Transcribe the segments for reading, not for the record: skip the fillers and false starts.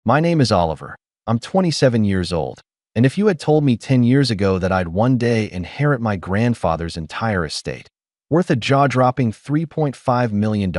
My name is Oliver. I'm 27 years old. And if you had told me 10 years ago that I'd one day inherit my grandfather's entire estate, worth a jaw-dropping $3.5 million,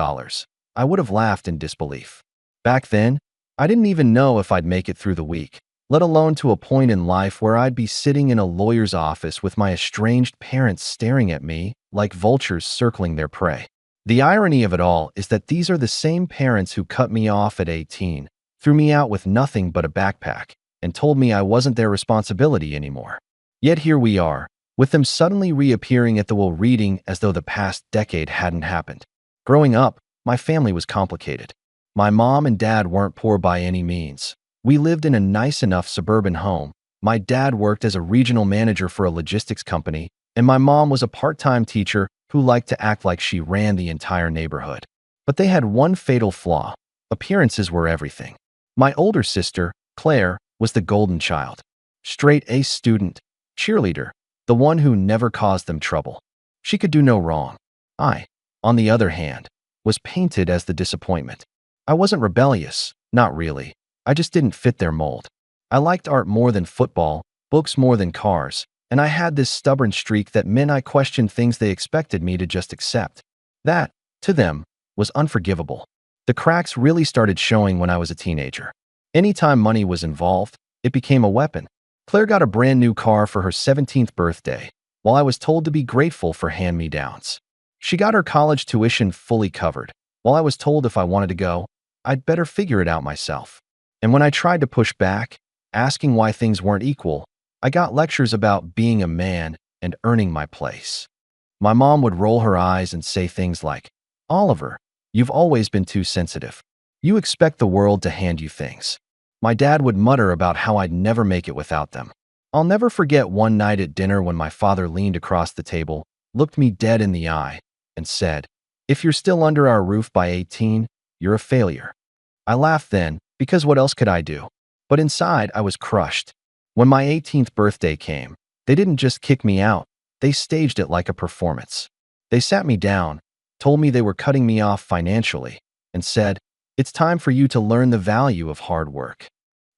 I would have laughed in disbelief. Back then, I didn't even know if I'd make it through the week, let alone to a point in life where I'd be sitting in a lawyer's office with my estranged parents staring at me like vultures circling their prey. The irony of it all is that these are the same parents who cut me off at 18, threw me out with nothing but a backpack, and told me I wasn't their responsibility anymore. Yet here we are, with them suddenly reappearing at the will reading as though the past decade hadn't happened. Growing up, my family was complicated. My mom and dad weren't poor by any means. We lived in a nice enough suburban home. My dad worked as a regional manager for a logistics company, and my mom was a part-time teacher who liked to act like she ran the entire neighborhood. But they had one fatal flaw. Appearances were everything. My older sister, Claire, was the golden child. Straight A student, cheerleader, the one who never caused them trouble. She could do no wrong. I, on the other hand, was painted as the disappointment. I wasn't rebellious, not really. I just didn't fit their mold. I liked art more than football, books more than cars, and I had this stubborn streak that meant I questioned things they expected me to just accept. That, to them, was unforgivable. The cracks really started showing when I was a teenager. Anytime money was involved, it became a weapon. Claire got a brand new car for her 17th birthday, while I was told to be grateful for hand-me-downs. She got her college tuition fully covered, while I was told if I wanted to go, I'd better figure it out myself. And when I tried to push back, asking why things weren't equal, I got lectures about being a man and earning my place. My mom would roll her eyes and say things like, "Oliver, you've always been too sensitive. You expect the world to hand you things." My dad would mutter about how I'd never make it without them. I'll never forget one night at dinner when my father leaned across the table, looked me dead in the eye, and said, "If you're still under our roof by 18, you're a failure." I laughed then, because what else could I do? But inside, I was crushed. When my 18th birthday came, they didn't just kick me out, they staged it like a performance. They sat me down, told me they were cutting me off financially, and said, "It's time for you to learn the value of hard work."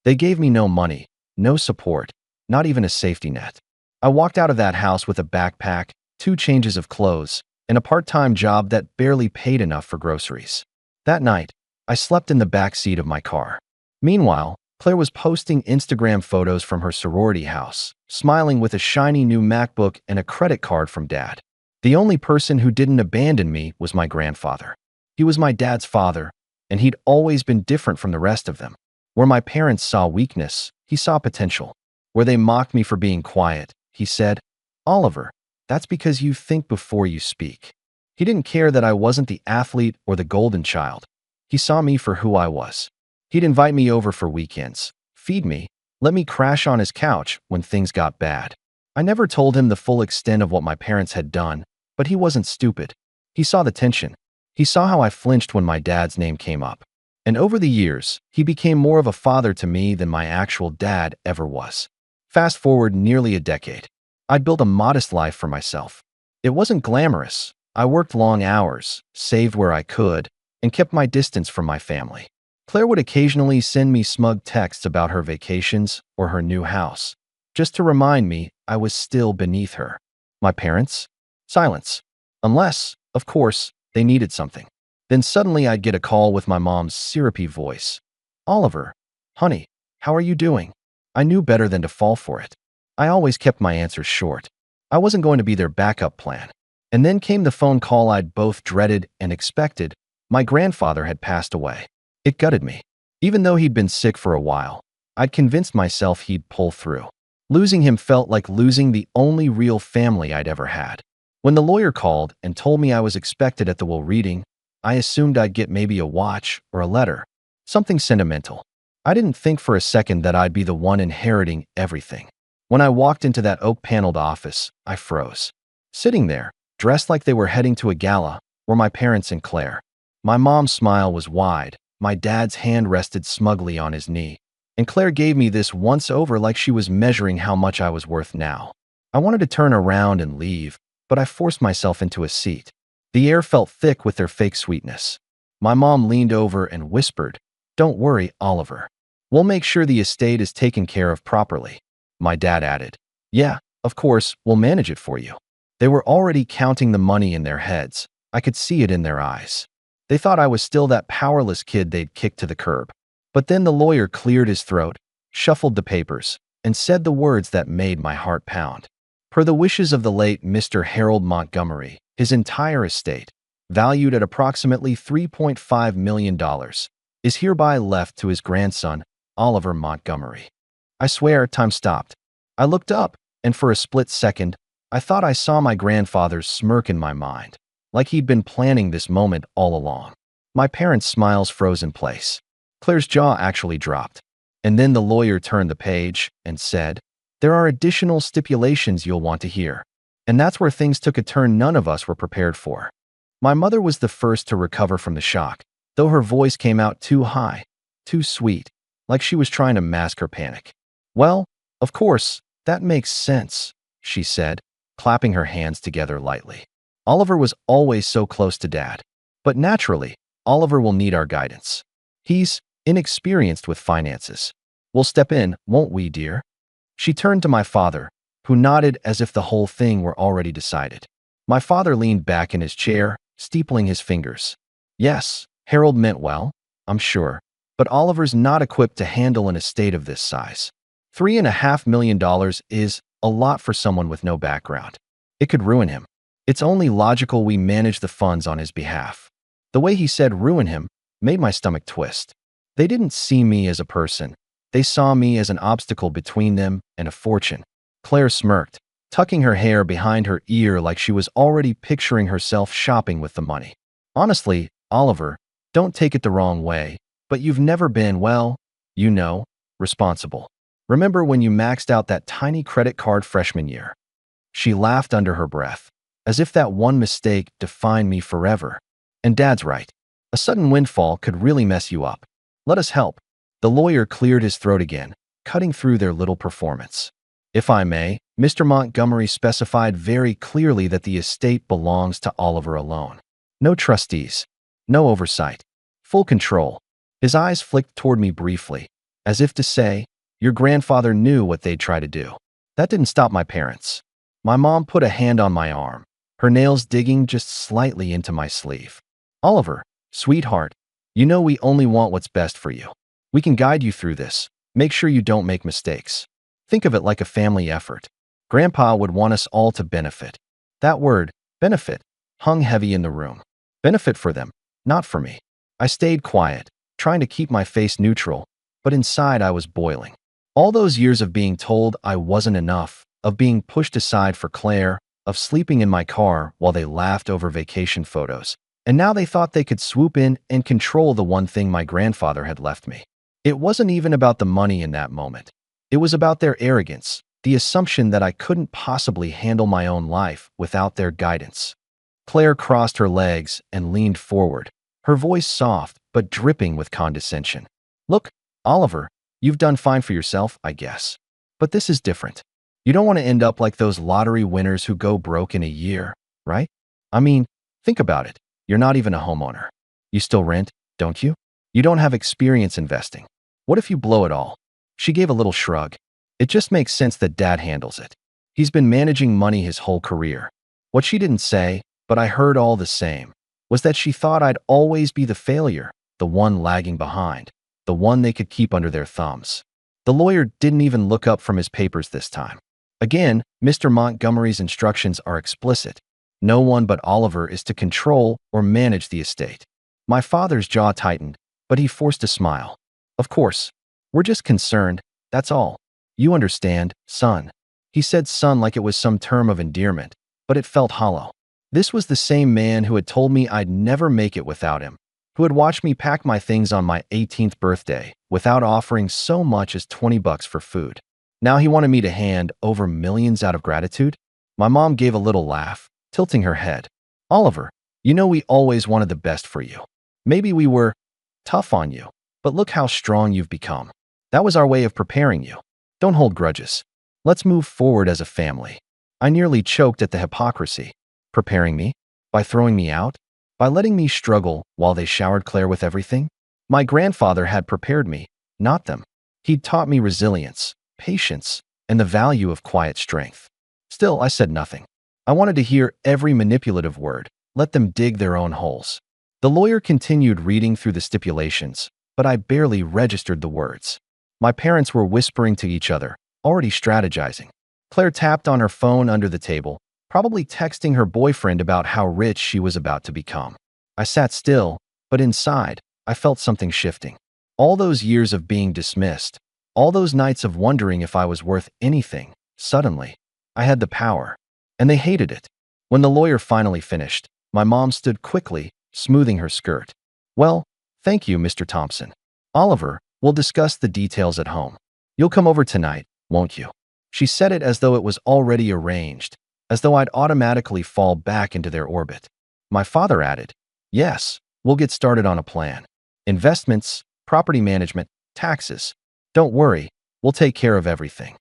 They gave me no money, no support, not even a safety net. I walked out of that house with a backpack, 2 changes of clothes, and a part-time job that barely paid enough for groceries. That night, I slept in the back seat of my car. Meanwhile, Claire was posting Instagram photos from her sorority house, smiling with a shiny new MacBook and a credit card from Dad. The only person who didn't abandon me was my grandfather. He was my dad's father, and he'd always been different from the rest of them. Where my parents saw weakness, he saw potential. Where they mocked me for being quiet, he said, "Oliver, that's because you think before you speak." He didn't care that I wasn't the athlete or the golden child. He saw me for who I was. He'd invite me over for weekends, feed me, let me crash on his couch when things got bad. I never told him the full extent of what my parents had done, but he wasn't stupid. He saw the tension. He saw how I flinched when my dad's name came up. And over the years, he became more of a father to me than my actual dad ever was. Fast forward nearly a decade. I'd built a modest life for myself. It wasn't glamorous. I worked long hours, saved where I could, and kept my distance from my family. Claire would occasionally send me smug texts about her vacations or her new house, just to remind me I was still beneath her. My parents? Silence. Unless, of course, they needed something. Then suddenly I'd get a call with my mom's syrupy voice. "Oliver, honey, how are you doing?" I knew better than to fall for it. I always kept my answers short. I wasn't going to be their backup plan. And then came the phone call I'd both dreaded and expected. My grandfather had passed away. It gutted me. Even though he'd been sick for a while, I'd convinced myself he'd pull through. Losing him felt like losing the only real family I'd ever had. When the lawyer called and told me I was expected at the will reading, I assumed I'd get maybe a watch or a letter, something sentimental. I didn't think for a second that I'd be the one inheriting everything. When I walked into that oak-paneled office, I froze. Sitting there, dressed like they were heading to a gala, were my parents and Claire. My mom's smile was wide, my dad's hand rested smugly on his knee, and Claire gave me this once-over like she was measuring how much I was worth now. I wanted to turn around and leave, but I forced myself into a seat. The air felt thick with their fake sweetness. My mom leaned over and whispered, "Don't worry, Oliver. We'll make sure the estate is taken care of properly. My dad added. Yeah, of course, we'll manage it for you. They were already counting the money in their heads. I could see it in their eyes. They thought I was still that powerless kid they'd kicked to the curb. But then the lawyer cleared his throat, shuffled the papers, and said the words that made my heart pound. Per the wishes of the late Mr. Harold Montgomery, his entire estate, valued at approximately $3.5 million, is hereby left to his grandson, Oliver Montgomery. I swear, time stopped. I looked up, and for a split second, I thought I saw my grandfather's smirk in my mind, like he'd been planning this moment all along. My parents' smiles froze in place. Claire's jaw actually dropped. And then the lawyer turned the page and said, "There are additional stipulations you'll want to hear." And that's where things took a turn none of us were prepared for. My mother was the first to recover from the shock, though her voice came out too high, too sweet, like she was trying to mask her panic. "Well, of course, that makes sense," she said, clapping her hands together lightly. "Oliver was always so close to Dad. But naturally, Oliver will need our guidance. He's inexperienced with finances. We'll step in, won't we, dear?" She turned to my father, who nodded as if the whole thing were already decided. My father leaned back in his chair, steepling his fingers. "Yes, Harold meant well, I'm sure, but Oliver's not equipped to handle an estate of this size. $3.5 million is a lot for someone with no background. It could ruin him. It's only logical we manage the funds on his behalf." The way he said ruin him made my stomach twist. They didn't see me as a person. They saw me as an obstacle between them and a fortune. Claire smirked, tucking her hair behind her ear like she was already picturing herself shopping with the money. "Honestly, Oliver, don't take it the wrong way, but you've never been, well, you know, responsible. Remember when you maxed out that tiny credit card freshman year?" She laughed under her breath, as if that one mistake defined me forever. And Dad's right. A sudden windfall could really mess you up. Let us help. The lawyer cleared his throat again, cutting through their little performance. "If I may, Mr. Montgomery specified very clearly that the estate belongs to Oliver alone. No trustees, no oversight, full control." His eyes flicked toward me briefly, as if to say, "Your grandfather knew what they'd try to do." That didn't stop my parents. My mom put a hand on my arm, her nails digging just slightly into my sleeve. "Oliver, sweetheart, you know we only want what's best for you. We can guide you through this. Make sure you don't make mistakes. Think of it like a family effort. Grandpa would want us all to benefit." That word, benefit, hung heavy in the room. Benefit for them, not for me. I stayed quiet, trying to keep my face neutral, but inside I was boiling. All those years of being told I wasn't enough, of being pushed aside for Claire, of sleeping in my car while they laughed over vacation photos. And now they thought they could swoop in and control the one thing my grandfather had left me. It wasn't even about the money in that moment. It was about their arrogance, the assumption that I couldn't possibly handle my own life without their guidance. Claire crossed her legs and leaned forward, her voice soft but dripping with condescension. "Look, Oliver, you've done fine for yourself, I guess. But this is different. You don't want to end up like those lottery winners who go broke in a year, right? I mean, think about it. You're not even a homeowner. You still rent, don't you? You don't have experience investing. What if you blow it all?" She gave a little shrug. "It just makes sense that Dad handles it. He's been managing money his whole career." What she didn't say, but I heard all the same, was that she thought I'd always be the failure, the one lagging behind, the one they could keep under their thumbs. The lawyer didn't even look up from his papers this time. Again, Mr. Montgomery's instructions are explicit. No one but Oliver is to control or manage the estate. My father's jaw tightened, but he forced a smile. "Of course. We're just concerned, that's all. You understand, son." He said son like it was some term of endearment, but it felt hollow. This was the same man who had told me I'd never make it without him, who had watched me pack my things on my 18th birthday without offering so much as $20 for food. Now he wanted me to hand over millions out of gratitude? My mom gave a little laugh, tilting her head. "Oliver, you know we always wanted the best for you. Maybe we were tough on you, but look how strong you've become. That was our way of preparing you. Don't hold grudges. Let's move forward as a family." I nearly choked at the hypocrisy. Preparing me? By throwing me out? By letting me struggle while they showered Claire with everything? My grandfather had prepared me, not them. He'd taught me resilience, patience, and the value of quiet strength. Still, I said nothing. I wanted to hear every manipulative word. Let them dig their own holes. The lawyer continued reading through the stipulations, but I barely registered the words. My parents were whispering to each other, already strategizing. Claire tapped on her phone under the table, probably texting her boyfriend about how rich she was about to become. I sat still, but inside, I felt something shifting. All those years of being dismissed, all those nights of wondering if I was worth anything, suddenly, I had the power. And they hated it. When the lawyer finally finished, my mom stood quickly, smoothing her skirt. Well, thank you, Mr. Thompson. Oliver, we'll discuss the details at home. You'll come over tonight, won't you? She said it as though it was already arranged, as though I'd automatically fall back into their orbit. My father added, yes, we'll get started on a plan. Investments, property management, taxes. Don't worry, we'll take care of everything.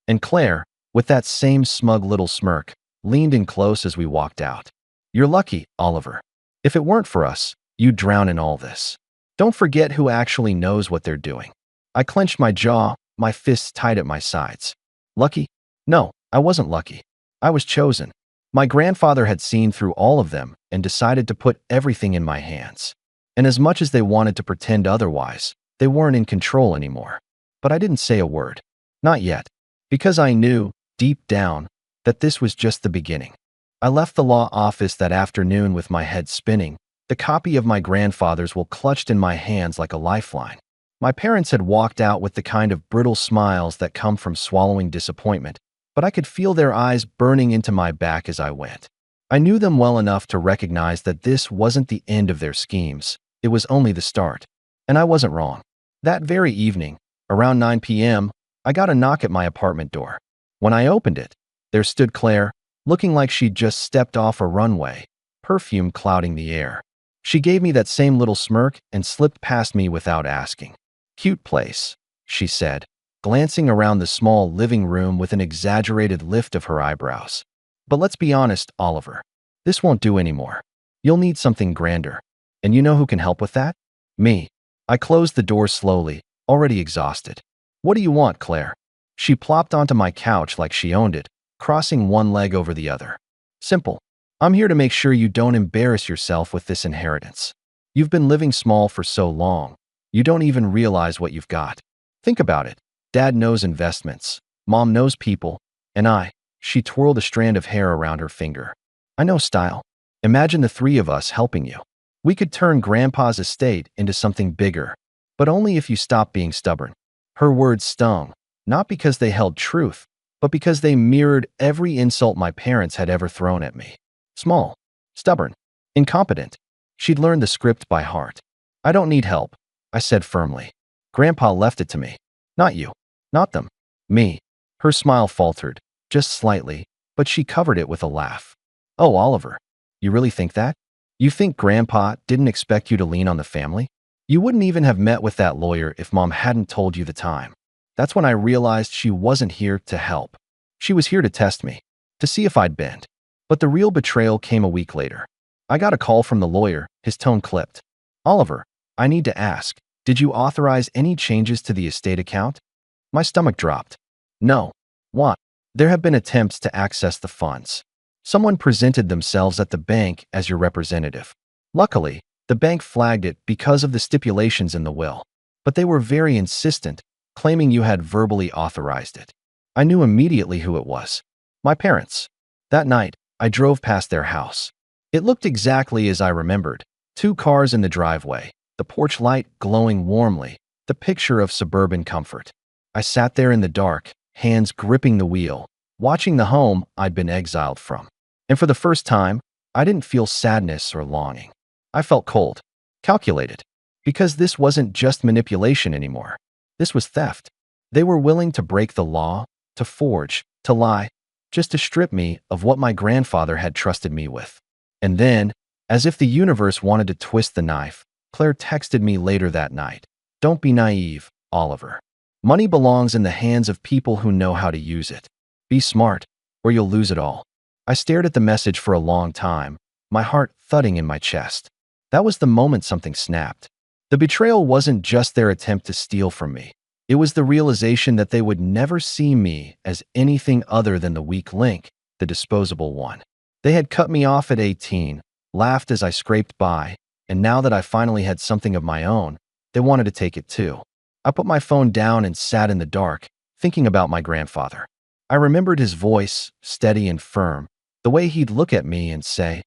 And Claire, with that same smug little smirk, leaned in close as we walked out. You're lucky, Oliver. If it weren't for us, you'd drown in all this. Don't forget who actually knows what they're doing. I clenched my jaw, my fists tight at my sides. Lucky? No, I wasn't lucky. I was chosen. My grandfather had seen through all of them and decided to put everything in my hands. And as much as they wanted to pretend otherwise, they weren't in control anymore. But I didn't say a word. Not yet. Because I knew, deep down, that this was just the beginning. I left the law office that afternoon with my head spinning, the copy of my grandfather's will clutched in my hands like a lifeline. My parents had walked out with the kind of brittle smiles that come from swallowing disappointment, but I could feel their eyes burning into my back as I went. I knew them well enough to recognize that this wasn't the end of their schemes, it was only the start. And I wasn't wrong. That very evening, around 9 p.m., I got a knock at my apartment door. When I opened it, there stood Claire, looking like she'd just stepped off a runway, perfume clouding the air. She gave me that same little smirk and slipped past me without asking. Cute place, she said, glancing around the small living room with an exaggerated lift of her eyebrows. But let's be honest, Oliver. This won't do anymore. You'll need something grander. And you know who can help with that? Me. I closed the door slowly, already exhausted. What do you want, Claire? She plopped onto my couch like she owned it, crossing one leg over the other. Simple. I'm here to make sure you don't embarrass yourself with this inheritance. You've been living small for so long, you don't even realize what you've got. Think about it. Dad knows investments, Mom knows people, and she twirled a strand of hair around her finger. I know style. Imagine the three of us helping you. We could turn Grandpa's estate into something bigger, but only if you stop being stubborn. Her words stung, not because they held truth, but because they mirrored every insult my parents had ever thrown at me. Small, stubborn, incompetent. She'd learned the script by heart. I don't need help, I said firmly. Grandpa left it to me. Not you. Not them. Me. Her smile faltered, just slightly, but she covered it with a laugh. Oh, Oliver, you really think that? You think Grandpa didn't expect you to lean on the family? You wouldn't even have met with that lawyer if Mom hadn't told you the time. That's when I realized she wasn't here to help. She was here to test me, to see if I'd bend. But the real betrayal came a week later. I got a call from the lawyer, his tone clipped. Oliver, I need to ask, did you authorize any changes to the estate account? My stomach dropped. No. What? There have been attempts to access the funds. Someone presented themselves at the bank as your representative. Luckily, the bank flagged it because of the stipulations in the will. But they were very insistent, claiming you had verbally authorized it. I knew immediately who it was. My parents. That night, I drove past their house. It looked exactly as I remembered. 2 cars in the driveway, the porch light glowing warmly, the picture of suburban comfort. I sat there in the dark, hands gripping the wheel, watching the home I'd been exiled from. And for the first time, I didn't feel sadness or longing. I felt cold, calculated, because this wasn't just manipulation anymore. This was theft. They were willing to break the law, to forge, to lie, just to strip me of what my grandfather had trusted me with. And then, as if the universe wanted to twist the knife, Claire texted me later that night. Don't be naive, Oliver. Money belongs in the hands of people who know how to use it. Be smart, or you'll lose it all. I stared at the message for a long time, my heart thudding in my chest. That was the moment something snapped. The betrayal wasn't just their attempt to steal from me. It was the realization that they would never see me as anything other than the weak link, the disposable one. They had cut me off at 18, laughed as I scraped by, and now that I finally had something of my own, they wanted to take it too. I put my phone down and sat in the dark, thinking about my grandfather. I remembered his voice, steady and firm, the way he'd look at me and say,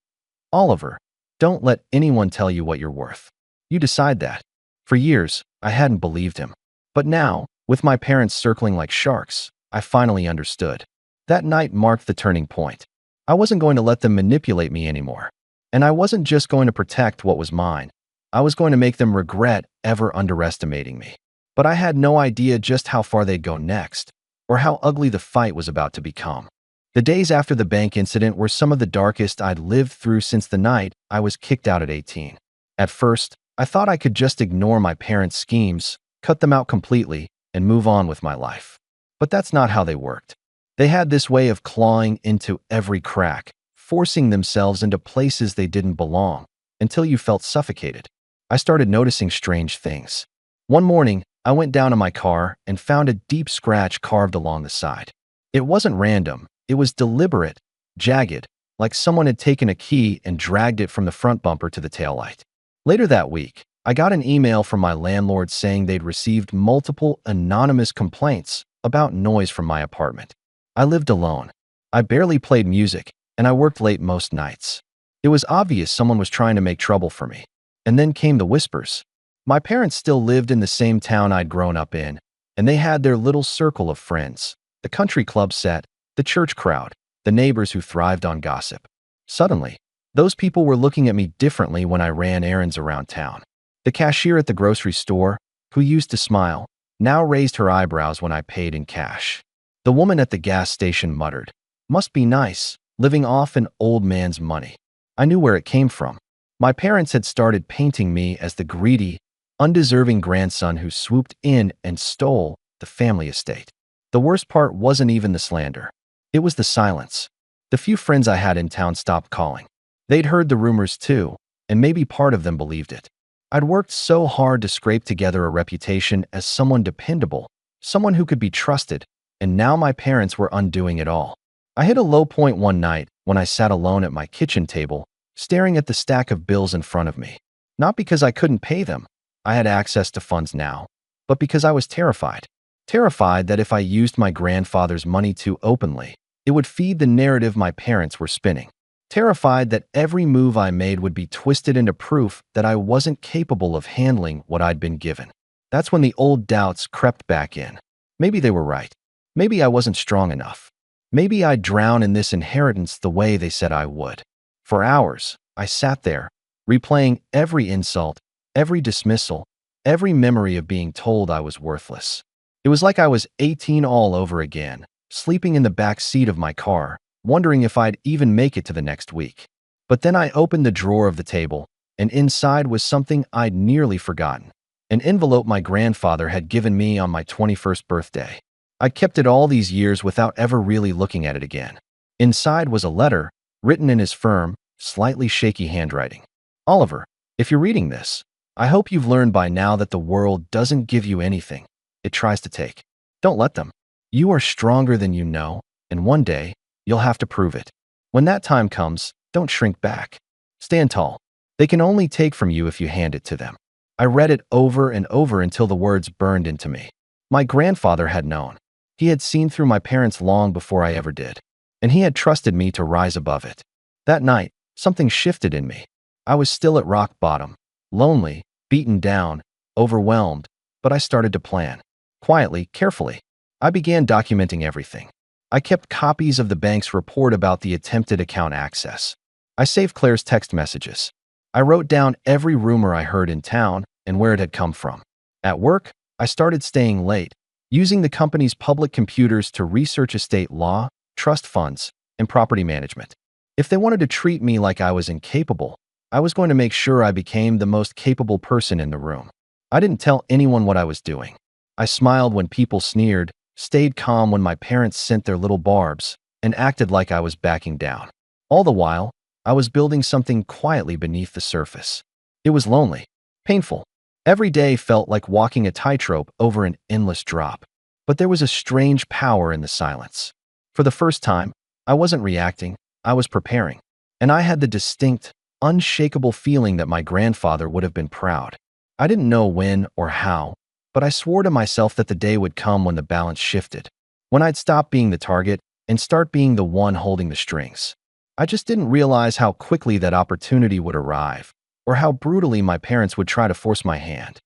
"Oliver, don't let anyone tell you what you're worth. You decide that." For years, I hadn't believed him. But now, with my parents circling like sharks, I finally understood. That night marked the turning point. I wasn't going to let them manipulate me anymore. And I wasn't just going to protect what was mine. I was going to make them regret ever underestimating me. But I had no idea just how far they'd go next, or how ugly the fight was about to become. The days after the bank incident were some of the darkest I'd lived through since the night I was kicked out at 18. At first, I thought I could just ignore my parents' schemes, cut them out completely, and move on with my life. But that's not how they worked. They had this way of clawing into every crack, forcing themselves into places they didn't belong, until you felt suffocated. I started noticing strange things. One morning, I went down to my car and found a deep scratch carved along the side. It wasn't random, it was deliberate, jagged, like someone had taken a key and dragged it from the front bumper to the taillight. Later that week, I got an email from my landlord saying they'd received multiple anonymous complaints about noise from my apartment. I lived alone. I barely played music, and I worked late most nights. It was obvious someone was trying to make trouble for me. And then came the whispers. My parents still lived in the same town I'd grown up in, and they had their little circle of friends, the country club set, the church crowd, the neighbors who thrived on gossip. Suddenly, those people were looking at me differently when I ran errands around town. The cashier at the grocery store, who used to smile, now raised her eyebrows when I paid in cash. The woman at the gas station muttered, "Must be nice, living off an old man's money." I knew where it came from. My parents had started painting me as the greedy, undeserving grandson who swooped in and stole the family estate. The worst part wasn't even the slander. It was the silence. The few friends I had in town stopped calling. They'd heard the rumors too, and maybe part of them believed it. I'd worked so hard to scrape together a reputation as someone dependable, someone who could be trusted, and now my parents were undoing it all. I hit a low point one night when I sat alone at my kitchen table, staring at the stack of bills in front of me. Not because I couldn't pay them, I had access to funds now, but because I was terrified. Terrified that if I used my grandfather's money too openly, it would feed the narrative my parents were spinning. Terrified that every move I made would be twisted into proof that I wasn't capable of handling what I'd been given. That's when the old doubts crept back in. Maybe they were right. Maybe I wasn't strong enough. Maybe I'd drown in this inheritance the way they said I would. For hours, I sat there, replaying every insult, every dismissal, every memory of being told I was worthless. It was like I was 18 all over again, sleeping in the back seat of my car, wondering if I'd even make it to the next week. But then I opened the drawer of the table, and inside was something I'd nearly forgotten. An envelope my grandfather had given me on my 21st birthday. I kept it all these years without ever really looking at it again. Inside was a letter, written in his firm, slightly shaky handwriting. "Oliver, if you're reading this, I hope you've learned by now that the world doesn't give you anything it tries to take. Don't let them. You are stronger than you know, and one day, you'll have to prove it. When that time comes, don't shrink back. Stand tall. They can only take from you if you hand it to them." I read it over and over until the words burned into me. My grandfather had known. He had seen through my parents long before I ever did, and he had trusted me to rise above it. That night, something shifted in me. I was still at rock bottom, lonely, beaten down, overwhelmed, but I started to plan. Quietly, carefully. I began documenting everything. I kept copies of the bank's report about the attempted account access. I saved Claire's text messages. I wrote down every rumor I heard in town and where it had come from. At work, I started staying late, using the company's public computers to research estate law, trust funds, and property management. If they wanted to treat me like I was incapable, I was going to make sure I became the most capable person in the room. I didn't tell anyone what I was doing. I smiled when people sneered, stayed calm when my parents sent their little barbs, and acted like I was backing down. All the while, I was building something quietly beneath the surface. It was lonely, painful, Every day felt like walking a tightrope over an endless drop. But there was a strange power in the silence. For the first time, I wasn't reacting, I was preparing. And I had the distinct, unshakable feeling that my grandfather would have been proud. I didn't know when or how, but I swore to myself that the day would come when the balance shifted, when I'd stop being the target and start being the one holding the strings. I just didn't realize how quickly that opportunity would arrive, or how brutally my parents would try to force my hand.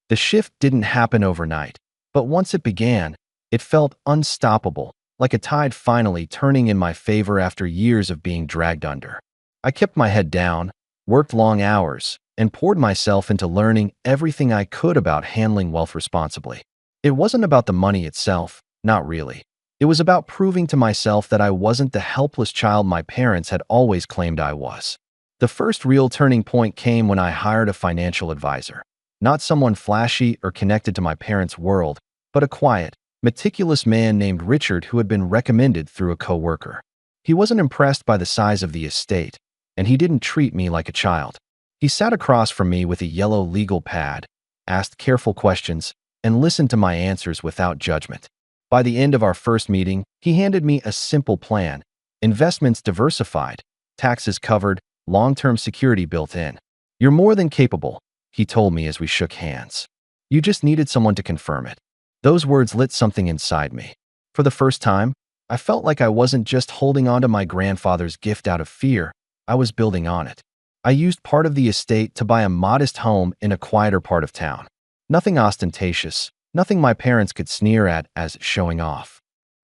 The shift didn't happen overnight, but once it began, it felt unstoppable, like a tide finally turning in my favor after years of being dragged under. I kept my head down, worked long hours, and poured myself into learning everything I could about handling wealth responsibly. It wasn't about the money itself, not really. It was about proving to myself that I wasn't the helpless child my parents had always claimed I was. The first real turning point came when I hired a financial advisor. Not someone flashy or connected to my parents' world, but a quiet, meticulous man named Richard who had been recommended through a coworker. He wasn't impressed by the size of the estate, and he didn't treat me like a child. He sat across from me with a yellow legal pad, asked careful questions, and listened to my answers without judgment. By the end of our first meeting, he handed me a simple plan: investments diversified, taxes covered, long-term security built in. "You're more than capable," he told me as we shook hands. "You just needed someone to confirm it." Those words lit something inside me. For the first time, I felt like I wasn't just holding on to my grandfather's gift out of fear, I was building on it. I used part of the estate to buy a modest home in a quieter part of town. Nothing ostentatious, nothing my parents could sneer at as showing off.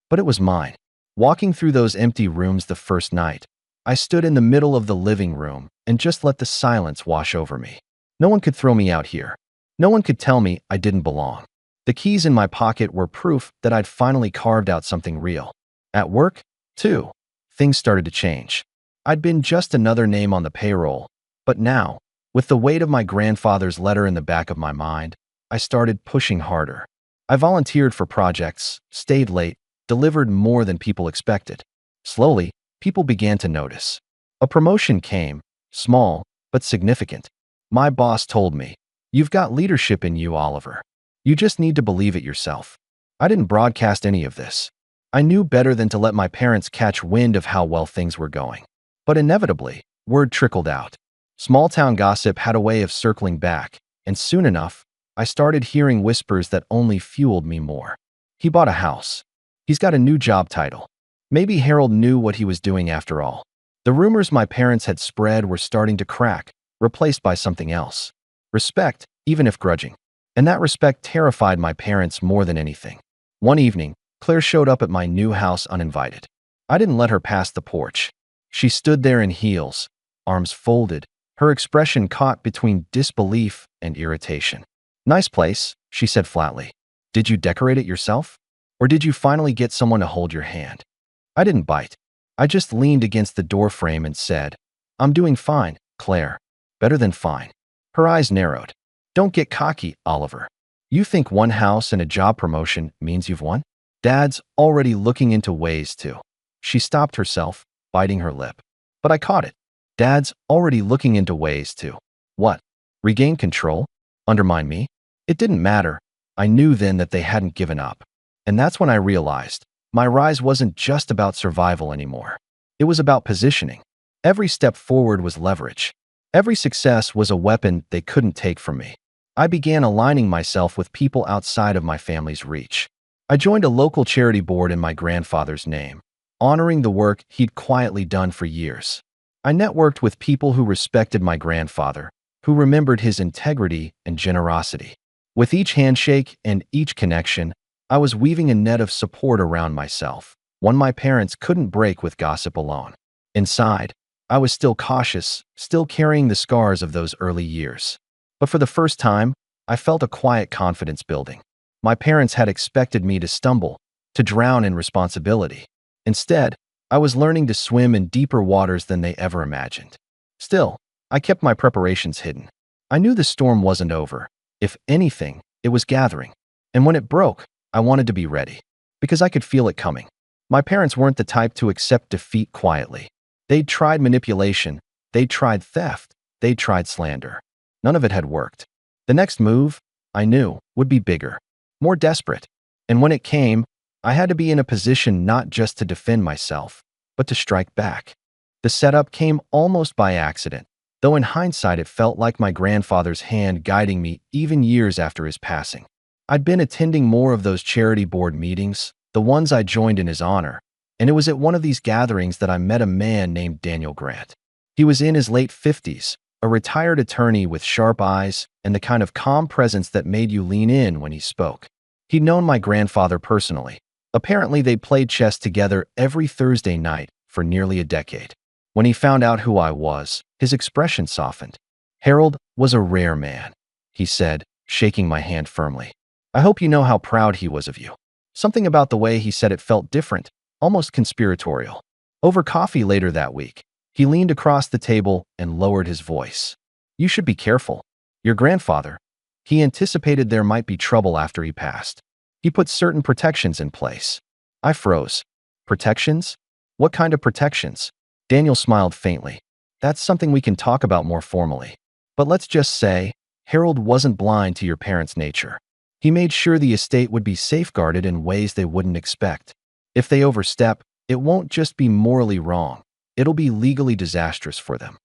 But it was mine. Walking through those empty rooms the first night, I stood in the middle of the living room and just let the silence wash over me. No one could throw me out here. No one could tell me I didn't belong. The keys in my pocket were proof that I'd finally carved out something real. At work, too, things started to change. I'd been just another name on the payroll, but now, with the weight of my grandfather's letter in the back of my mind, I started pushing harder. I volunteered for projects, stayed late, delivered more than people expected. Slowly, people began to notice. A promotion came, small, but significant. My boss told me, "You've got leadership in you, Oliver. You just need to believe it yourself." I didn't broadcast any of this. I knew better than to let my parents catch wind of how well things were going. But inevitably, word trickled out. Small-town gossip had a way of circling back, and soon enough, I started hearing whispers that only fueled me more. "He bought a house. He's got a new job title." Maybe Harold knew what he was doing after all. The rumors my parents had spread were starting to crack, replaced by something else. Respect, even if grudging. And that respect terrified my parents more than anything. One evening, Claire showed up at my new house uninvited. I didn't let her pass the porch. She stood there in heels, arms folded, her expression caught between disbelief and irritation. "Nice place," she said flatly. "Did you decorate it yourself? Or did you finally get someone to hold your hand?" I didn't bite. I just leaned against the doorframe and said, "I'm doing fine, Claire. Better than fine." Her eyes narrowed. "Don't get cocky, Oliver. You think one house and a job promotion means you've won? Dad's already looking into ways to." She stopped herself, biting her lip. But I caught it. "Dad's already looking into ways to" what? Regain control? Undermine me? It didn't matter. I knew then that they hadn't given up. And that's when I realized my rise wasn't just about survival anymore. It was about positioning. Every step forward was leverage. Every success was a weapon they couldn't take from me. I began aligning myself with people outside of my family's reach. I joined a local charity board in my grandfather's name, honoring the work he'd quietly done for years. I networked with people who respected my grandfather, who remembered his integrity and generosity. With each handshake and each connection, I was weaving a net of support around myself, one my parents couldn't break with gossip alone. Inside, I was still cautious, still carrying the scars of those early years. But for the first time, I felt a quiet confidence building. My parents had expected me to stumble, to drown in responsibility. Instead, I was learning to swim in deeper waters than they ever imagined. Still, I kept my preparations hidden. I knew the storm wasn't over. If anything, it was gathering. And when it broke, I wanted to be ready, because I could feel it coming. My parents weren't the type to accept defeat quietly. They'd tried manipulation, they'd tried theft, they'd tried slander. None of it had worked. The next move, I knew, would be bigger, more desperate. And when it came, I had to be in a position not just to defend myself, but to strike back. The setup came almost by accident, though in hindsight it felt like my grandfather's hand guiding me even years after his passing. I'd been attending more of those charity board meetings, the ones I joined in his honor, and it was at one of these gatherings that I met a man named Daniel Grant. He was in his late 50s, a retired attorney with sharp eyes and the kind of calm presence that made you lean in when he spoke. He'd known my grandfather personally. Apparently, they played chess together every Thursday night for nearly a decade. When he found out who I was, his expression softened. "Harold was a rare man," he said, shaking my hand firmly. "I hope you know how proud he was of you." Something about the way he said it felt different, almost conspiratorial. Over coffee later that week, he leaned across the table and lowered his voice. "You should be careful. Your grandfather, he anticipated there might be trouble after he passed. He put certain protections in place." I froze. "Protections? What kind of protections?" Daniel smiled faintly. "That's something we can talk about more formally. But let's just say, Harold wasn't blind to your parents' nature. He made sure the estate would be safeguarded in ways they wouldn't expect. If they overstep, it won't just be morally wrong. It'll be legally disastrous for them."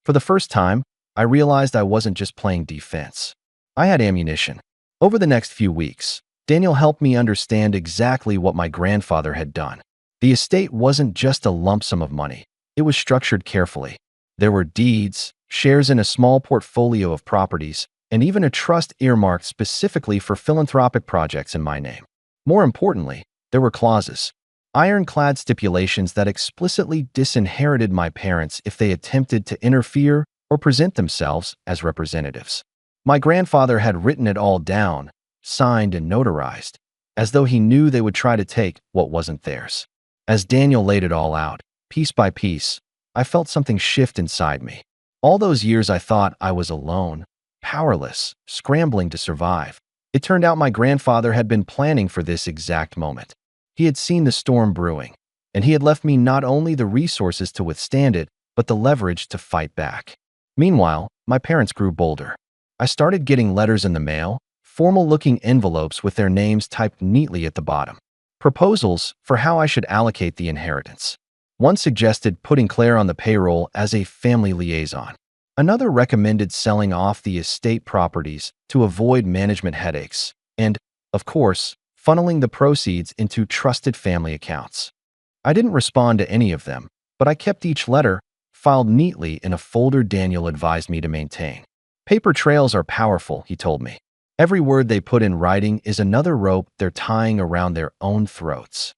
For the first time, I realized I wasn't just playing defense. I had ammunition. Over the next few weeks, Daniel helped me understand exactly what my grandfather had done. The estate wasn't just a lump sum of money. It was structured carefully. There were deeds, shares in a small portfolio of properties, and even a trust earmarked specifically for philanthropic projects in my name. More importantly, there were clauses, ironclad stipulations that explicitly disinherited my parents if they attempted to interfere or present themselves as representatives. My grandfather had written it all down, signed and notarized, as though he knew they would try to take what wasn't theirs. As Daniel laid it all out, piece by piece, I felt something shift inside me. All those years I thought I was alone, powerless, scrambling to survive. It turned out my grandfather had been planning for this exact moment. He had seen the storm brewing, and he had left me not only the resources to withstand it, but the leverage to fight back. Meanwhile, my parents grew bolder. I started getting letters in the mail, formal-looking envelopes with their names typed neatly at the bottom. Proposals for how I should allocate the inheritance. One suggested putting Claire on the payroll as a family liaison. Another recommended selling off the estate properties to avoid management headaches, and, of course, funneling the proceeds into trusted family accounts. I didn't respond to any of them, but I kept each letter filed neatly in a folder Daniel advised me to maintain. "Paper trails are powerful," he told me. "Every word they put in writing is another rope they're tying around their own throats."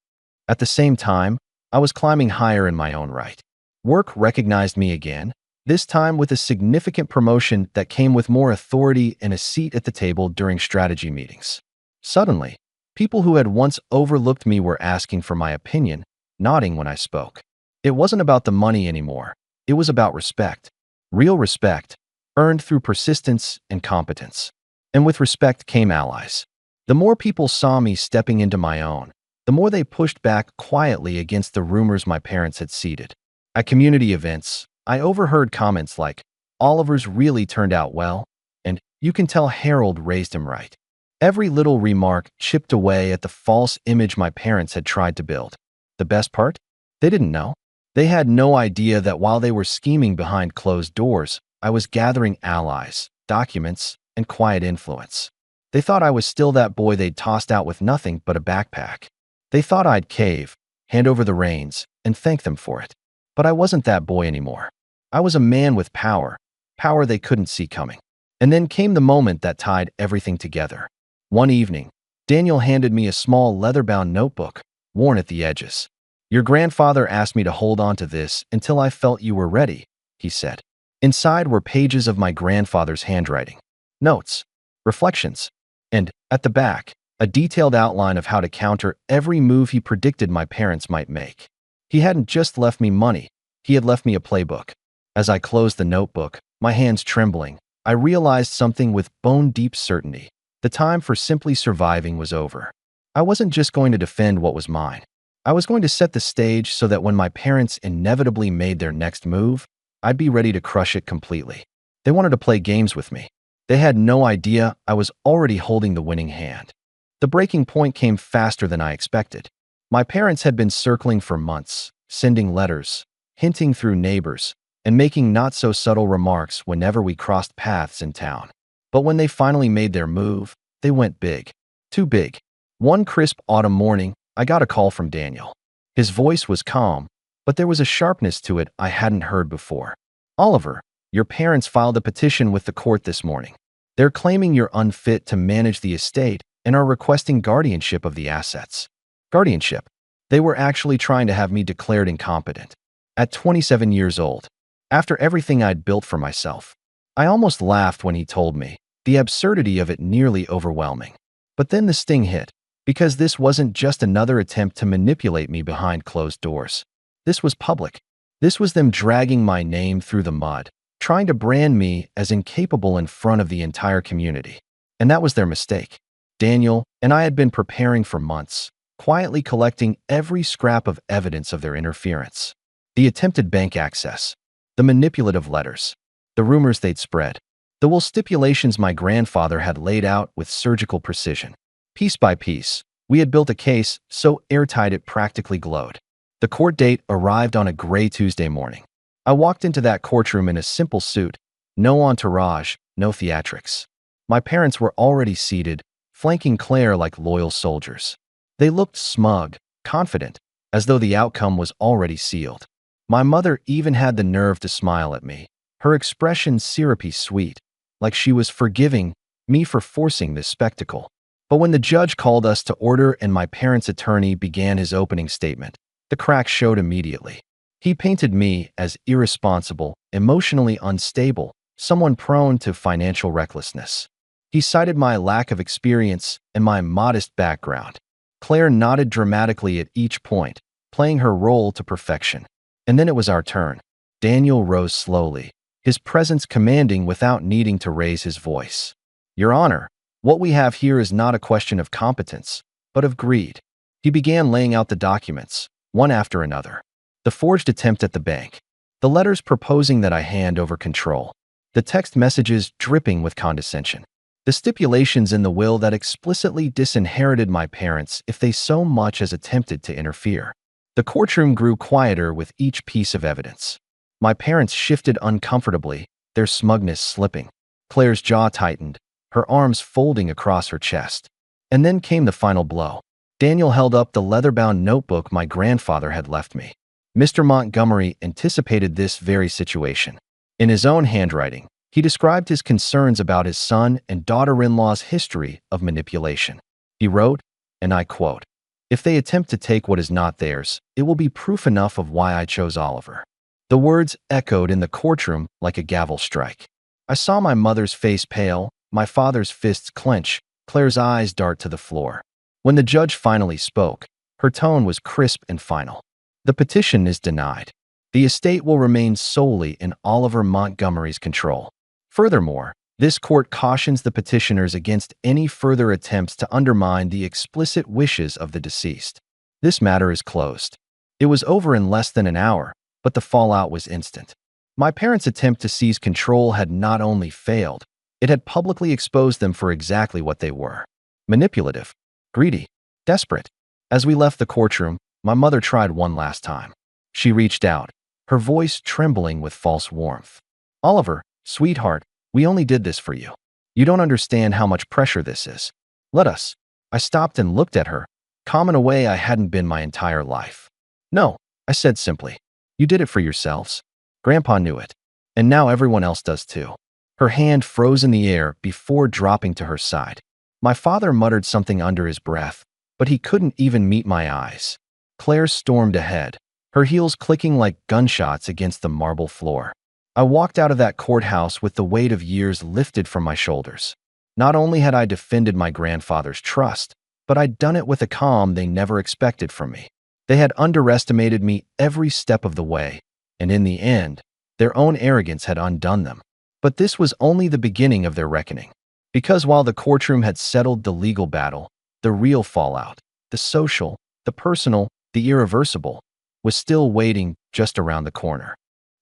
At the same time, I was climbing higher in my own right. Work recognized me again, this time with a significant promotion that came with more authority and a seat at the table during strategy meetings. Suddenly, people who had once overlooked me were asking for my opinion, nodding when I spoke. It wasn't about the money anymore. It was about respect. Real respect, earned through persistence and competence. And with respect came allies. The more people saw me stepping into my own, the more they pushed back quietly against the rumors my parents had seeded. At community events, I overheard comments like, "Oliver's really turned out well," and "You can tell Harold raised him right." Every little remark chipped away at the false image my parents had tried to build. The best part? They didn't know. They had no idea that while they were scheming behind closed doors, I was gathering allies, documents, and quiet influence. They thought I was still that boy they'd tossed out with nothing but a backpack. They thought I'd cave, hand over the reins, and thank them for it. But I wasn't that boy anymore. I was a man with power, power they couldn't see coming. And then came the moment that tied everything together. One evening, Daniel handed me a small leather-bound notebook, worn at the edges. "Your grandfather asked me to hold on to this until I felt you were ready," he said. Inside were pages of my grandfather's handwriting, notes, reflections, and, at the back, a detailed outline of how to counter every move he predicted my parents might make. He hadn't just left me money, he had left me a playbook. As I closed the notebook, my hands trembling, I realized something with bone-deep certainty. The time for simply surviving was over. I wasn't just going to defend what was mine. I was going to set the stage so that when my parents inevitably made their next move, I'd be ready to crush it completely. They wanted to play games with me. They had no idea I was already holding the winning hand. The breaking point came faster than I expected. My parents had been circling for months, sending letters, hinting through neighbors, and making not-so-subtle remarks whenever we crossed paths in town. But when they finally made their move, they went big. Too big. One crisp autumn morning, I got a call from Daniel. His voice was calm, but there was a sharpness to it I hadn't heard before. "Oliver, your parents filed a petition with the court this morning. They're claiming you're unfit to manage the estate and are requesting guardianship of the assets." Guardianship. They were actually trying to have me declared incompetent. At 27 years old, after everything I'd built for myself. I almost laughed when he told me, the absurdity of it nearly overwhelming. But then the sting hit, because this wasn't just another attempt to manipulate me behind closed doors. This was public. This was them dragging my name through the mud, trying to brand me as incapable in front of the entire community. And that was their mistake. Daniel and I had been preparing for months, quietly collecting every scrap of evidence of their interference. The attempted bank access, the manipulative letters, the rumors they'd spread, the will stipulations my grandfather had laid out with surgical precision. Piece by piece, we had built a case so airtight it practically glowed. The court date arrived on a gray Tuesday morning. I walked into that courtroom in a simple suit, no entourage, no theatrics. My parents were already seated, flanking Claire like loyal soldiers. They looked smug, confident, as though the outcome was already sealed. My mother even had the nerve to smile at me, her expression syrupy sweet, like she was forgiving me for forcing this spectacle. But when the judge called us to order and my parents' attorney began his opening statement, the cracks showed immediately. He painted me as irresponsible, emotionally unstable, someone prone to financial recklessness. He cited my lack of experience and my modest background. Claire nodded dramatically at each point, playing her role to perfection. And then it was our turn. Daniel rose slowly, his presence commanding without needing to raise his voice. "Your Honor, what we have here is not a question of competence, but of greed." He began laying out the documents, one after another. The forged attempt at the bank, the letters proposing that I hand over control, the text messages dripping with condescension, the stipulations in the will that explicitly disinherited my parents if they so much as attempted to interfere. The courtroom grew quieter with each piece of evidence. My parents shifted uncomfortably, their smugness slipping. Claire's jaw tightened, her arms folding across her chest. And then came the final blow. Daniel held up the leather-bound notebook my grandfather had left me. Mr. Montgomery anticipated this very situation. In his own handwriting, he described his concerns about his son and daughter-in-law's history of manipulation. He wrote, and I quote, "If they attempt to take what is not theirs, it will be proof enough of why I chose Oliver." The words echoed in the courtroom like a gavel strike. I saw my mother's face pale, my father's fists clench, Claire's eyes dart to the floor. When the judge finally spoke, her tone was crisp and final. "The petition is denied. The estate will remain solely in Oliver Montgomery's control. Furthermore, this court cautions the petitioners against any further attempts to undermine the explicit wishes of the deceased. This matter is closed." It was over in less than an hour, but the fallout was instant. My parents' attempt to seize control had not only failed, it had publicly exposed them for exactly what they were: manipulative, greedy, desperate. As we left the courtroom, my mother tried one last time. She reached out, her voice trembling with false warmth. "Oliver, sweetheart, we only did this for you. You don't understand how much pressure this is. Let us." I stopped and looked at her, calm in a way I hadn't been my entire life. "No," I said simply. "You did it for yourselves. Grandpa knew it. And now everyone else does too." Her hand froze in the air before dropping to her side. My father muttered something under his breath, but he couldn't even meet my eyes. Claire stormed ahead, her heels clicking like gunshots against the marble floor. I walked out of that courthouse with the weight of years lifted from my shoulders. Not only had I defended my grandfather's trust, but I'd done it with a calm they never expected from me. They had underestimated me every step of the way, and in the end, their own arrogance had undone them. But this was only the beginning of their reckoning. Because while the courtroom had settled the legal battle, the real fallout, the social, the personal, the irreversible, was still waiting just around the corner.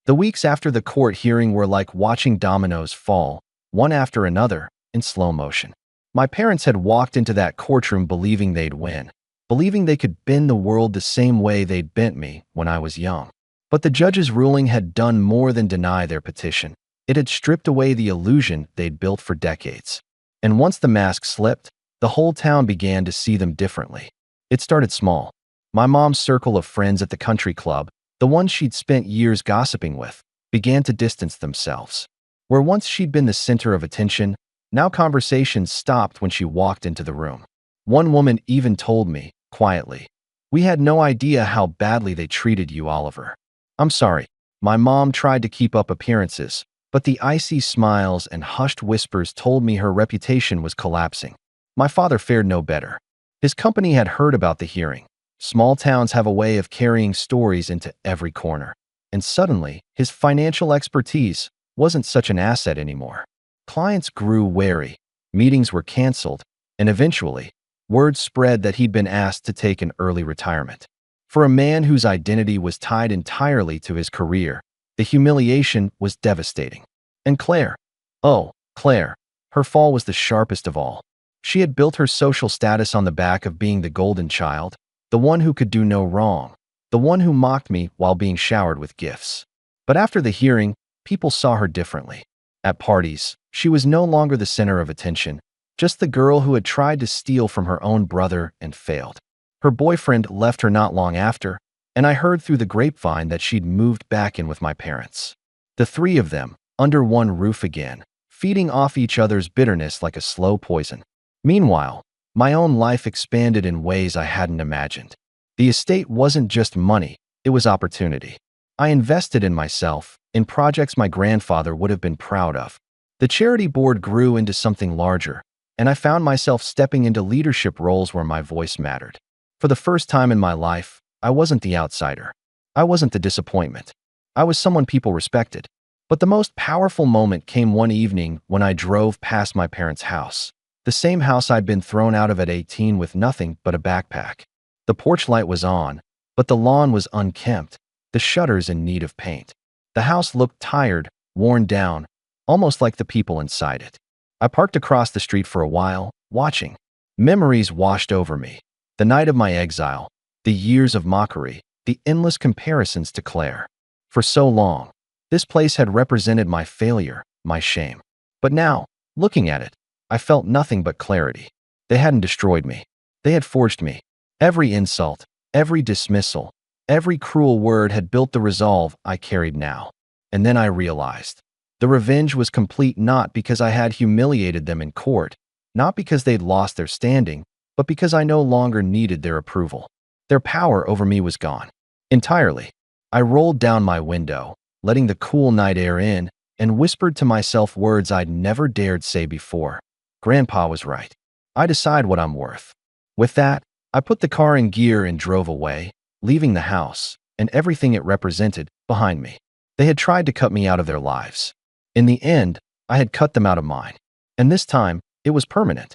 The weeks after the court hearing were like watching dominoes fall, one after another, in slow motion. My parents had walked into that courtroom believing they'd win, believing they could bend the world the same way they'd bent me when I was young. But the judge's ruling had done more than deny their petition. It had stripped away the illusion they'd built for decades. And once the mask slipped, the whole town began to see them differently. It started small. My mom's circle of friends at the country club, the ones she'd spent years gossiping with, began to distance themselves. Where once she'd been the center of attention, now conversations stopped when she walked into the room. One woman even told me, quietly, "We had no idea how badly they treated you, Oliver." I'm sorry. My mom tried to keep up appearances, but the icy smiles and hushed whispers told me her reputation was collapsing. My father fared no better. His company had heard about the hearing. Small towns have a way of carrying stories into every corner. And suddenly, his financial expertise wasn't such an asset anymore. Clients grew wary, meetings were canceled, and eventually, word spread that he'd been asked to take an early retirement. For a man whose identity was tied entirely to his career, the humiliation was devastating. And Claire, oh, Claire, her fall was the sharpest of all. She had built her social status on the back of being the golden child, the one who could do no wrong, the one who mocked me while being showered with gifts. But after the hearing, people saw her differently. At parties, she was no longer the center of attention, just the girl who had tried to steal from her own brother and failed. Her boyfriend left her not long after, and I heard through the grapevine that she'd moved back in with my parents. The three of them, under one roof again, feeding off each other's bitterness like a slow poison. Meanwhile, my own life expanded in ways I hadn't imagined. The estate wasn't just money, it was opportunity. I invested in myself, in projects my grandfather would have been proud of. The charity board grew into something larger, and I found myself stepping into leadership roles where my voice mattered. For the first time in my life, I wasn't the outsider. I wasn't the disappointment. I was someone people respected. But the most powerful moment came one evening when I drove past my parents' house. The same house I'd been thrown out of at 18 with nothing but a backpack. The porch light was on, but the lawn was unkempt, the shutters in need of paint. The house looked tired, worn down, almost like the people inside it. I parked across the street for a while, watching. Memories washed over me. The night of my exile, the years of mockery, the endless comparisons to Claire. For so long, this place had represented my failure, my shame. But now, looking at it, I felt nothing but clarity. They hadn't destroyed me. They had forged me. Every insult, every dismissal, every cruel word had built the resolve I carried now. And then I realized. The revenge was complete not because I had humiliated them in court, not because they'd lost their standing, but because I no longer needed their approval. Their power over me was gone. Entirely. I rolled down my window, letting the cool night air in, and whispered to myself words I'd never dared say before. Grandpa was right. I decide what I'm worth. With that, I put the car in gear and drove away, leaving the house, and everything it represented, behind me. They had tried to cut me out of their lives. In the end, I had cut them out of mine. And this time, it was permanent.